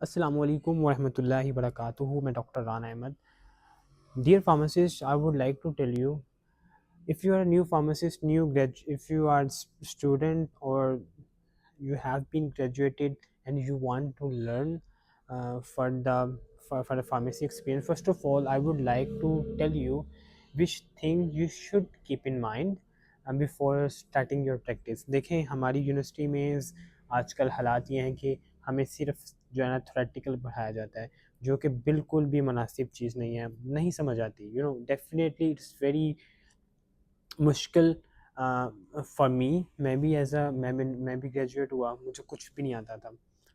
अस्सलाम वालेकुम वरहमतुल्लाहि वबरकातुहू। मैं doctor Ran Ahmad. Dear pharmacist, I would like to tell you, if you are a new pharmacist, if you are student or you have been graduated and you want to learn for the pharmacy experience, first of all, I would like to tell you which thing you should keep in mind before starting your practice. देखें, हमारी university में आजकल हालात ये हैं कि हमें सिर्फ जो है ना थ्योरेटिकल पढ़ाया जाता है, जो कि बिल्कुल भी मुनासिब चीज़ नहीं है, नहीं समझ आती। डेफिनेटली इट्स वेरी मुश्किल फॉर मी। मैं भी ग्रेजुएट हुआ, मुझे कुछ भी नहीं आता था।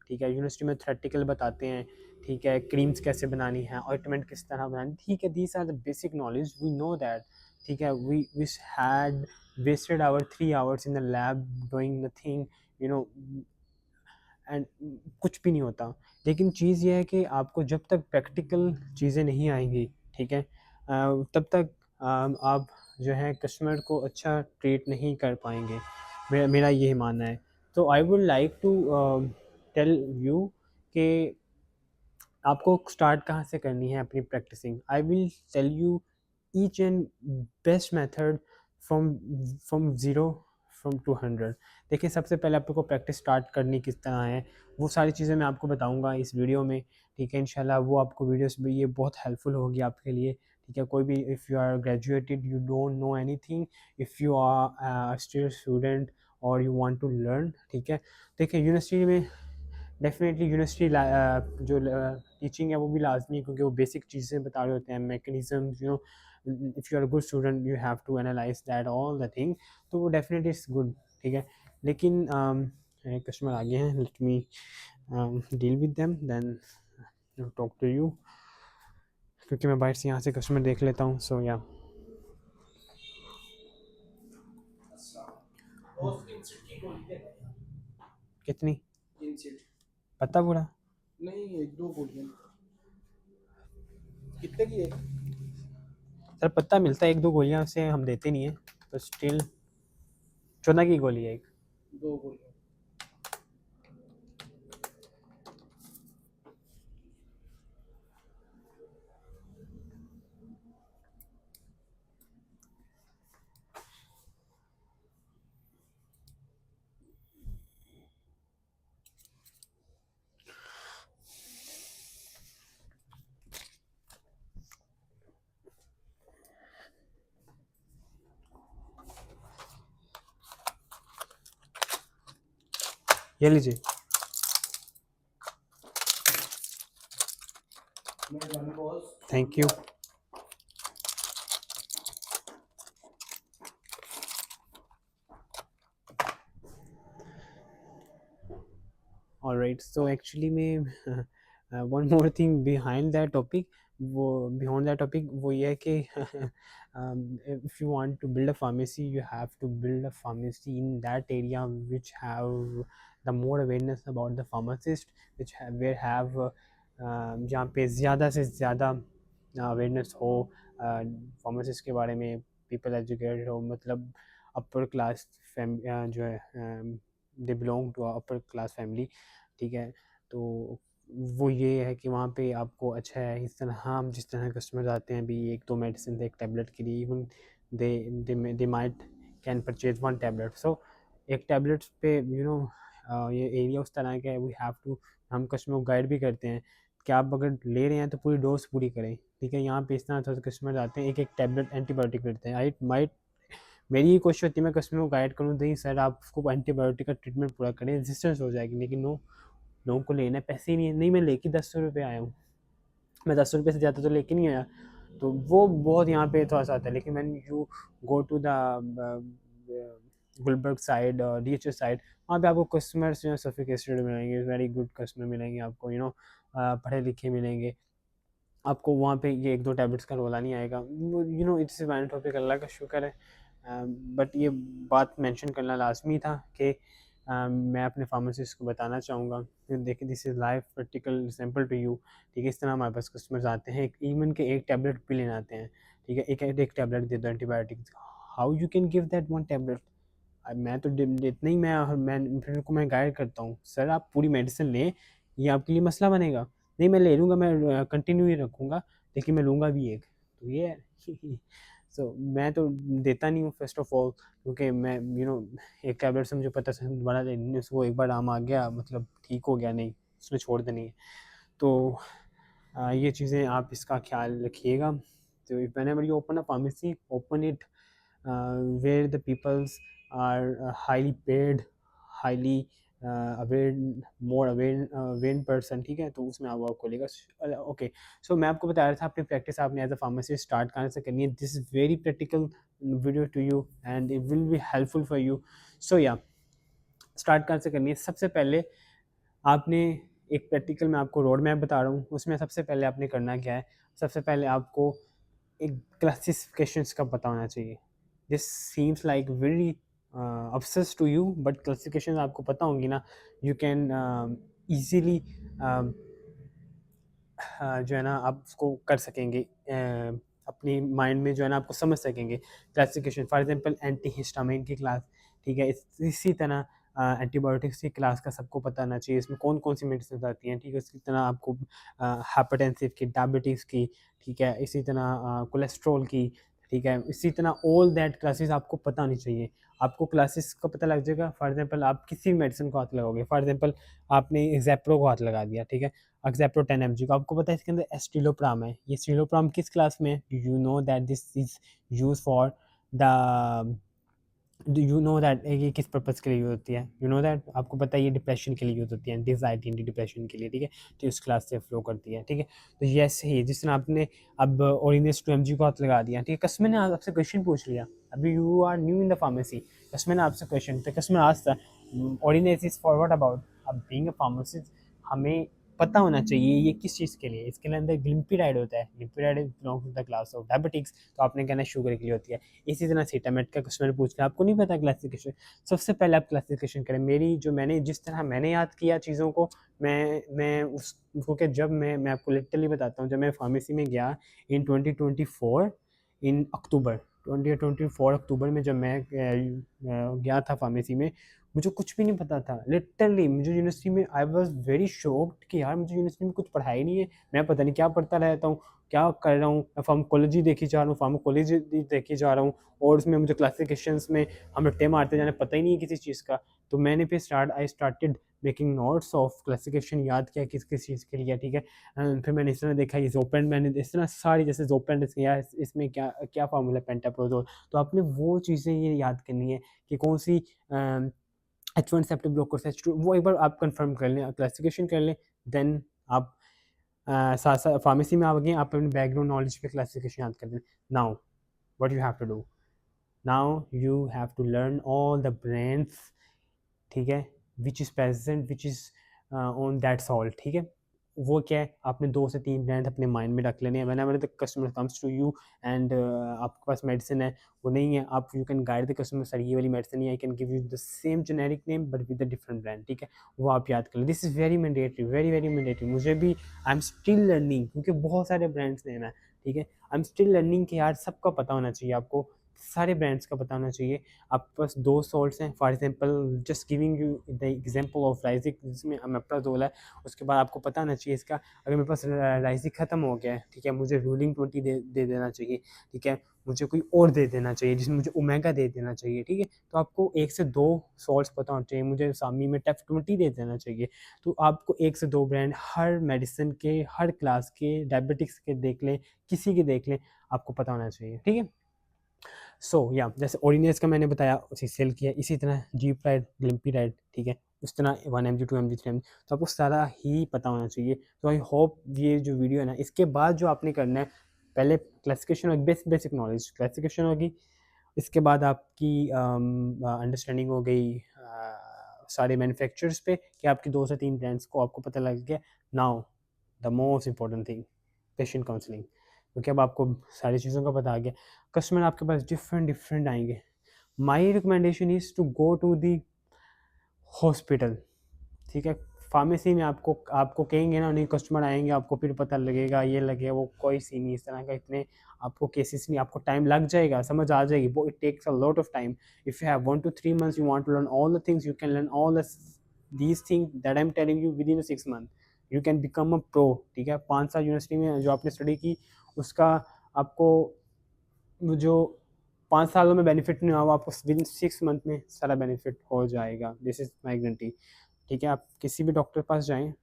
ठीक है, यूनिवर्सिटी में थ्योरेटिकल बताते हैं, ठीक है, क्रीम्स कैसे बनानी है, ऑइंटमेंट किस तरह बनानी, ठीक है, these are the basic knowledge, we know that. ठीक है, we had wasted our 3 hours in the lab doing nothing, you know and कुछ भी नहीं होता। लेकिन चीज़ ये है कि आपको जब तक प्रैक्टिकल चीज़ें नहीं आएंगी, ठीक है, तब तक आप जो है कस्टमर को अच्छा ट्रीट नहीं कर पाएंगे। मेरा यही मानना है। तो I would like to tell you कि आपको स्टार्ट कहाँ से करनी है अपनी practising. I will tell you each and best method from from zero from to 100। देखिए, सबसे पहले आपको प्रैक्टिस स्टार्ट करनी किस तरह है, वो सारी चीज़ें मैं आपको बताऊंगा इस वीडियो में। ठीक है, इंशाल्लाह वो आपको वीडियोस में ये बहुत हेल्पफुल होगी आपके लिए। ठीक है, कोई भी if you are graduated, you don't know anything, if you are still student और यू वांट टू लर्न। ठीक है, देखिए यूनिवर्सिटी में डेफिनेटली यूनिवर्सिटी जो टीचिंग है वो भी लाजमी है, क्योंकि वो बेसिक चीज़ें बता रहे होते हैं, mechanism, if you are good student you have to analyse that all the thing, तो वो डेफिनेटली इज़ गुड। ठीक है, लेकिन कस्टमर आ गए हैं, let me deal with them then talk to you, क्योंकि मैं बाहर से यहाँ से कस्टमर देख लेता हूँ। सो या कितनी पता पूरा नहीं, एक दो गोलियां कितने की है? सर, पता मिलता है 1-2 गोलियाँ से हम देते नहीं है, तो स्टिल 14 की गोली है एक। दो गोलियां। ये लीजिए। मेहरबानी boss. Thank you. Alright, so actually में one more thing behind that topic वो ये है कि if you want to build a pharmacy, you have to build a pharmacy in that area which have the more awareness about the pharmacist, which where have जहाँ पे ज़्यादा से ज़्यादा awareness हो फार्मासिस्ट के बारे में, पीपल एजुकेटेड हो, मतलब अपर क्लास जो है, they belong to upper class family. ठीक है, तो वो ये है कि वहाँ पे आपको अच्छा है। इस तरह हम जिस तरह कस्टमर आते हैं, अभी 1-2 मेडिसिन एक टैबलेट के लिए, even they might can purchase 1 tablet. So एक टैबलेट पे ये एरिया उस तरह का है, वी हैव टू, हम कस्टमर को गाइड भी करते हैं कि आप अगर ले रहे हैं तो पूरी डोज पूरी करें। ठीक है, यहाँ पे इस तरह थोड़ा कस्टमर आते हैं, एक एक टैबलेट एंटीबायोटिक लेते हैं। आई माइट मेरी ये कोशिश होती है मैं कस्टमर को गाइड करूँ, नहीं सर आप उसको एंटीबायोटिक का ट्रीटमेंट पूरा करें, रेजिस्टेंस हो जाएगी। लेकिन नो, लोगों को लेना है, पैसे ही नहीं है। नहीं, मैं लेके 10 रुपये आया हूँ, मैं 10 रुपये से ज़्यादा तो लेके नहीं आया। तो वो बहुत यहाँ पे थोड़ा सा आता है। लेकिन man you go to the Gulberg side, DHS side, वहाँ पे आपको कस्टमर्स जो है सोफिस्टिकेटेड मिलेंगे, वेरी गुड कस्टमर मिलेंगे आपको, पढ़े लिखे मिलेंगे आपको। वहाँ पे ये 1-2 टैबलेट्स का रोला नहीं आएगा। इट्स वन टॉपिक, अल्लाह का शुक्र है। बट ये बात मेंशन करना लाजमी था कि मैं अपने फार्मासिस्ट को बताना चाहूँगा कि देखिए, this is life practical example to you. ठीक है, इस तरह हमारे पास कस्टमर्स आते हैं, इवन के एक टैबलेट भी लेने आते हैं। ठीक है, एक टैबलेट दे दो antibiotic, how you can give that 1 tablet. मैं तो इतना ही मैं फिर उनको मैं गाइड करता हूँ, सर आप पूरी मेडिसिन लें, ये आपके लिए मसला बनेगा? नहीं, मैं ले लूँगा, मैं कंटिन्यू ही रखूँगा, लेकिन मैं लूँगा भी एक। तो ये है। सो मैं तो देता नहीं हूँ फर्स्ट ऑफ ऑल, क्योंकि मैं एक टैबलेट से मुझे पता है बड़ा वो एक बार आम आ गया, मतलब ठीक हो गया नहीं, उसने छोड़ देनी है। तो ये चीज़ें आप इसका ख्याल रखिएगा। तो if whenever you open a pharmacy, open it where the peoples are highly paid, highly aware, more aware person, ठीक है? तो उसमें आप खोलेगा। ओके, सो मैं आपको बता रहा था अपनी प्रैक्टिस आपने एज अ फार्मासिस्ट स्टार्ट कहाँ से करनी है। This is very practical video to you and it will be helpful for you. So या स्टार्ट कहाँ से करनी है? सबसे पहले आपने एक प्रैक्टिकल में आपको रोड मैप बता रहा हूँ, उसमें सबसे पहले आपने करना क्या है? सबसे पहले आपको एक क्लासिफिकेशंस का पता होना चाहिए। This seems like very obsessed to you, but classification आपको पता होंगी ना, यू कैन ईजीली जो है ना आप उसको कर सकेंगे, अपनी माइंड में जो है ना आपको समझ सकेंगे classification. For example anti histamine की क्लास, ठीक है? इसी तरह एंटीबायोटिक्स की क्लास का सबको पता होना चाहिए, इसमें कौन कौन सी मेडिसिन आती हैं, ठीक है? इसी तरह आपको हाइपरटेंसिव की, डायबिटीज़ की, ठीक है? इसी तरह कोलेस्ट्रॉल की, ठीक है? इसी तरह ऑल दैट क्लासेस आपको पता होनी चाहिए। आपको क्लासेस का पता लग जाएगा। फॉर एग्जांपल आप किसी भी मेडिसिन को हाथ लगाओगे, फॉर एग्जांपल आपने ज़ेप्रो को हाथ लगा दिया, ठीक है? एक्सेप्टो 10 mg को आपको पता है इसके अंदर एस्टिलोप्राम है। ये एस्टिलोप्राम किस क्लास में है? You know that this is use for the you know that ये किस पर्पज़ के लिए यूज़ होती है? यू नो दैट आपको पता है ये डिप्रेशन के लिए यूज़ होती है, एंग्जायटी एंटी डिप्रेशन के लिए, ठीक है? तो इस क्लास से फ्लो करती है, ठीक है? तो ये ऐसे ही जिस तरह आपने अब ओरिनेस 2 mg को हाथ लगा दिया, ठीक है? कस्टमर ने आपसे क्वेश्चन पूछ लिया, अभी you are new in the pharmacy, customer ने आपसे क्वेश्चन, तो customer asked Orinase is for what about? अब बीइंग अ फार्मासिस्ट हमें पता होना चाहिए ये किस चीज़ के लिए। इसके अंदर ग्लिम्पिराइड होता है, glimepiride belongs to the class of diabetics, तो आपने कहना शुगर के लिए होती है। इसी तरह सीटामेट का क्वेश्चन पूछ लिया, आपको नहीं पता क्लासिफिकेशन, सबसे पहले आप क्लासिफिकेशन करें। मेरी जो मैंने जिस तरह मैंने याद किया चीज़ों को, मैं उसको क्या, जब मैं आपको लिटरली बताता हूँ, जब मैं फार्मेसी में गया इन 2024 इन अक्टूबर, 2024 अक्टूबर में जब मैं गया था फार्मेसी में, मुझे कुछ भी नहीं पता था लिटरली। मुझे यूनिवर्सिटी में आई वाज वेरी शॉक्ड कि यार मुझे यूनिवर्सिटी में कुछ पढ़ाया ही नहीं है, मैं पता नहीं क्या पढ़ता रहता हूँ, क्या कर रहा हूँ। मैं फार्माकोलॉजी देखी जा रहा हूँ, फार्माकोलॉजी देखी जा रहा हूँ, और उसमें मुझे क्लासिफिकेशंस में हम रट्टे मारते जाने, पता ही नहीं है किसी चीज़ का। तो मैंने फिर I started making notes of classification, याद किया किस किस चीज़ के लिए, ठीक है? फिर मैंने इस तरह देखा ये जोपेंड, मैंने इस तरह सारी जैसे जोपेंड यार इसमें क्या क्या फार्मूला पेंटाप्रोजोल, तो आपने वो चीज़ें ये याद करनी है कि कौन सी H1 रिसेप्टर ब्लॉकर्स, H2, वो एक बार आप कंफर्म कर लें, क्लासिफिकेशन कर लें, देन आप साथ साथ फार्मेसी में आ गए, आप अपने बैकग्राउंड नॉलेज पे क्लासिफिकेशन याद कर दें। Now what you have to do, now you have to learn all the brands, ठीक है? Which is present, which is on that salt, ठीक है? वो क्या है, आपने 2 से 3 ब्रांड अपने माइंड में रख लेने हैं। Whenever the customer comes to you and आपके पास मेडिसिन है, वो नहीं है, आप you can guide the customer, sir ये वाली मेडिसिन है, I can give you the same generic name but with a different brand, ठीक है? वो आप याद कर लें। This is very mandatory, very very mandatory. मुझे भी आई एम स्टिल लर्निंग, क्योंकि बहुत सारे ब्रांड्स नेम है, ठीक है? आई एम स्टिल लर्निंग कि यार सबका पता होना चाहिए आपको, सारे ब्रांड्स का पता होना चाहिए। आपके पास 2 सॉल्ट्स हैं, for example just giving you the example of लाइज़िक, जिसमें अमेप्राज़ोल है, उसके बाद आपको पता होना चाहिए इसका, अगर मेरे पास लाइज़िक ख़त्म हो गया है, ठीक है? मुझे रूलिंग 20 दे देना चाहिए, ठीक है? मुझे कोई और दे देना चाहिए, जिसमें मुझे ओमेगा दे देना चाहिए, ठीक है? तो आपको 1 से 2 सॉल्ट्स पता होने चाहिए, मुझे सामी में टेफ 20 दे देना चाहिए। तो आपको 1 से 2 ब्रांड हर मेडिसिन के, हर क्लास के, डायबिटिक्स के देख लें, किसी के देख लें, आपको पता होना चाहिए, ठीक है? या जैसे ओरिनेस का मैंने बताया, उसे सेल किया, इसी तरह जीप्राइड, ग्लिम्पिराइड, ठीक है? उस तरह 1 mg 2 mg 3 mg, तो आपको सारा ही पता होना चाहिए। तो आई होप ये जो वीडियो है ना, इसके बाद जो आपने करना है, पहले क्लासिफिकेशन और बेसिक नॉलेज क्लासिफिकेशन होगी, इसके बाद आपकी अंडरस्टैंडिंग हो गई सारे मैन्युफैक्चरर्स पे, कि आपकी 2 से 3 ब्रांड्स को आपको पता लग गया। Now the most important thing, patient counselling, क्योंकि अब आपको सारी चीज़ों का पता आ गया। कस्टमर आपके पास डिफरेंट आएंगे। My recommendation is to go to the hospital, ठीक है? फार्मेसी में आपको आपको कहेंगे ना, नहीं कस्टमर आएंगे, आपको फिर पता लगेगा, ये लगेगा, वो कोई सी नहीं, इस तरह का इतने आपको केसेस नहीं, आपको टाइम लग जाएगा, समझ आ जाएगी, वो it takes a lot of time. If you have 1 to 3 months, you want to learn all the things, you can learn all these things that I am telling you within 6 months, you can become a pro, ठीक है। 5 साल university में जो आपने study की उसका आपको जो 5 सालों में बेनिफिट नहीं हुआ वो आपको विद इन 6 मंथ में सारा बेनिफिट हो जाएगा। दिस इज़ माई गारंटी, ठीक है। आप किसी भी डॉक्टर के पास जाएँ,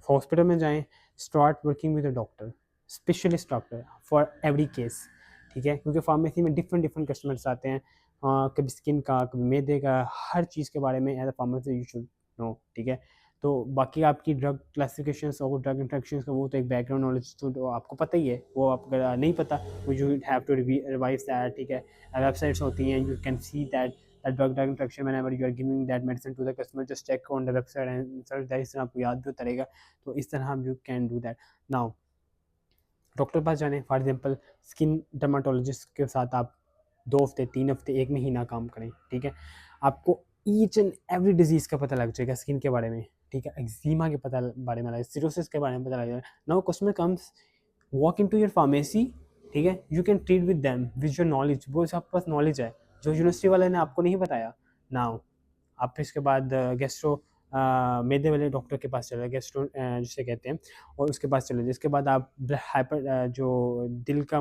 हॉस्पिटल में जाएँ, start working with a doctor, specialist doctor for every case, ठीक है। क्योंकि फार्मेसी में डिफरेंट डिफरेंट कस्टमर्स आते हैं, कभी स्किन का, कभी मैदे का, हर चीज़ के बारे में as a pharmacy you should know, ठीक है। तो बाकी आपकी ड्रग क्लासिफिकेशंस और ड्रग इंट्रैक्शंस का वो तो एक बैकग्राउंड नॉलेज तो आपको पता ही है, वो आप अगर नहीं पता वो you have to revise that, ठीक है। वेबसाइट्स होती हैं, you can see that drug interaction whenever you are giving that medicine to the customer, just check on the website and search that, इस तरह आपको याद भी होता रहेगा। तो इस तरह हम you can do that. Now doctor के पास जाने, फॉर एग्जांपल स्किन डर्माटोलॉजिस्ट के साथ आप 2 हफ्ते, 3 हफ्ते, 1 महीना काम करें, ठीक है। आपको ईच एंड एवरी डिजीज़ का पता लग जाएगा स्किन के बारे में, ठीक है। एक्जिमा के बारे में, सिरोसिस के बारे में पता लग जाएगा। Now customer comes walk into your pharmacy, ठीक है, you can treat with them with your knowledge, वो आपके पास नॉलेज है जो यूनिवर्सिटी वाले ने आपको नहीं बताया। नाउ आप फिर इसके बाद गैस्ट्रो मैदे वाले डॉक्टर के पास चले, गैस्ट्रो जिसे कहते हैं, और उसके पास चले। जिसके बाद आप हाइपर जो दिल का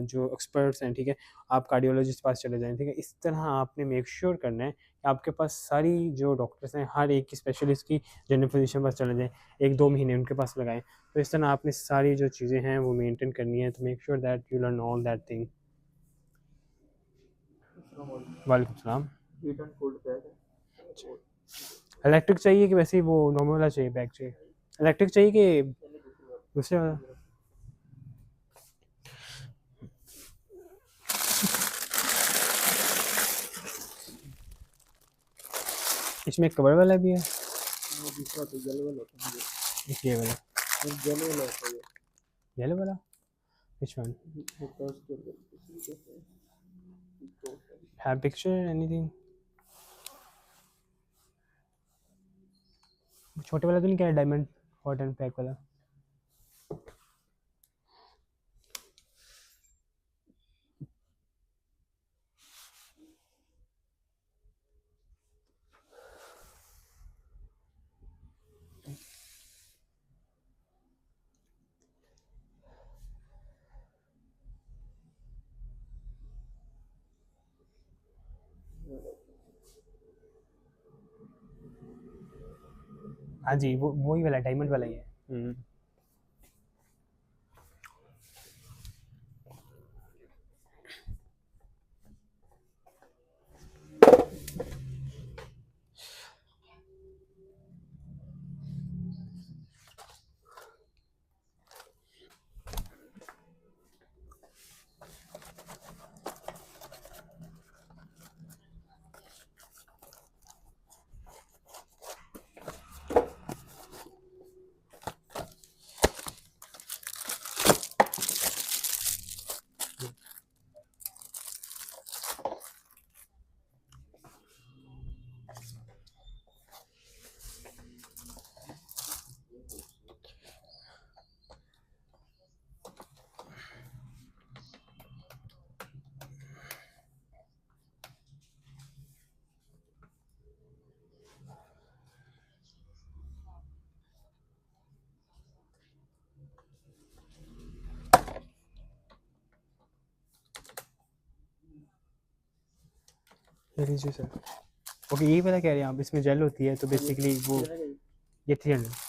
जो एक्सपर्ट्स हैं, ठीक है, आप कार्डियोलॉजिस्ट के पास चले जाएँ, ठीक है। इस तरह आपने मेक श्योर करना है कि आपके पास सारी जो डॉक्टर्स हैं हर एक की स्पेशलिस्ट की जनरल फिजिशियन पास चले जाएँ, 1-2 महीने उनके पास लगाएँ। तो इस तरह आपने सारी जो चीज़ें हैं वो मेंटेन करनी है, तो make sure that you learn all that thing. वालेकुम सलाम। हीट एंड कोल्ड बैग है। इलेक्ट्रिक चाहिए कि वैसे ही वो नॉर्मल वाला चाहिए, बैग चाहिए? इलेक्ट्रिक चाहिए कि दूसरे वाला? इसमें कवर वाला भी है? वो दूसरा तो येलो वाला होता है, ये वाला? येलो वाला होता है। येलो वाला? Which one? वो फर्स्ट कहते हैं। Have picture anything? छोटे वाला तो नहीं, क्या है डायमंड हॉट एंड पैक वाला? हाँ जी, वो वही वाला डायमंड वाला ही है। ये लीजिए सर। ओके, यही वाला कह रहे हैं आप, इसमें जेल होती है तो बेसिकली वो ये 300।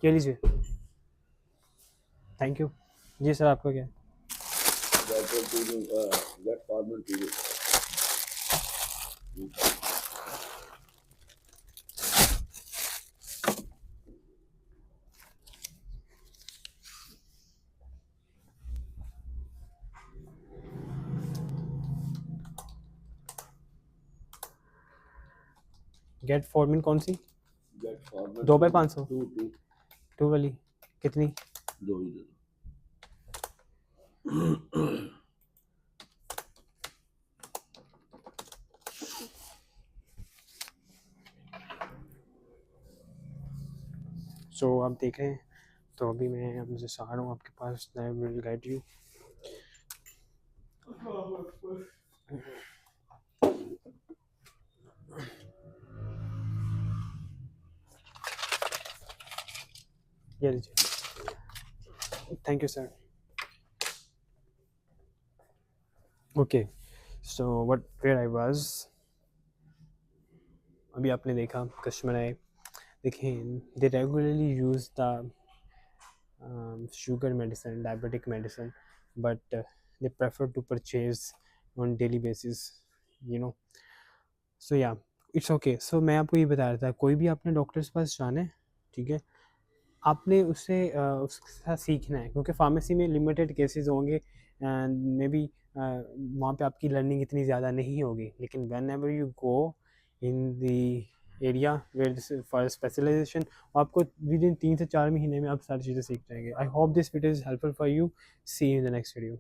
ये लीजिए। थैंक यू जी सर। आपका क्या है? that formal period. गेट फॉर्मिन कौन सी? गेट फॉर्मेट 2/500 टू 2 वाली कितनी? 2 ही दे दो। सो आप देख रहे हैं, तो अभी मैं मुझे आ रहा हूँ आपके पास, आई विल गाइड यू। ये लीजिए, thank you sir. Okay, so what where I was, अभी आपने देखा कस्टमर आए, देखिए they regularly use the sugar medicine, diabetic medicine, but they prefer to purchase on daily basis, you know. So yeah, it's okay. So मैं आपको ये बता रहा था, कोई भी आपने डॉक्टर के पास जाना है, ठीक है, आपने उससे उसके साथ सीखना है, क्योंकि फार्मेसी में लिमिटेड केसेस होंगे एंड मे बी वहाँ पे आपकी लर्निंग इतनी ज़्यादा नहीं होगी, लेकिन whenever you go in the area where for specialisation, आपको विद इन 3 से 4 महीने में आप सारी चीज़ें सीख जाएंगे। I hope this video is helpful for you. See you in the next video.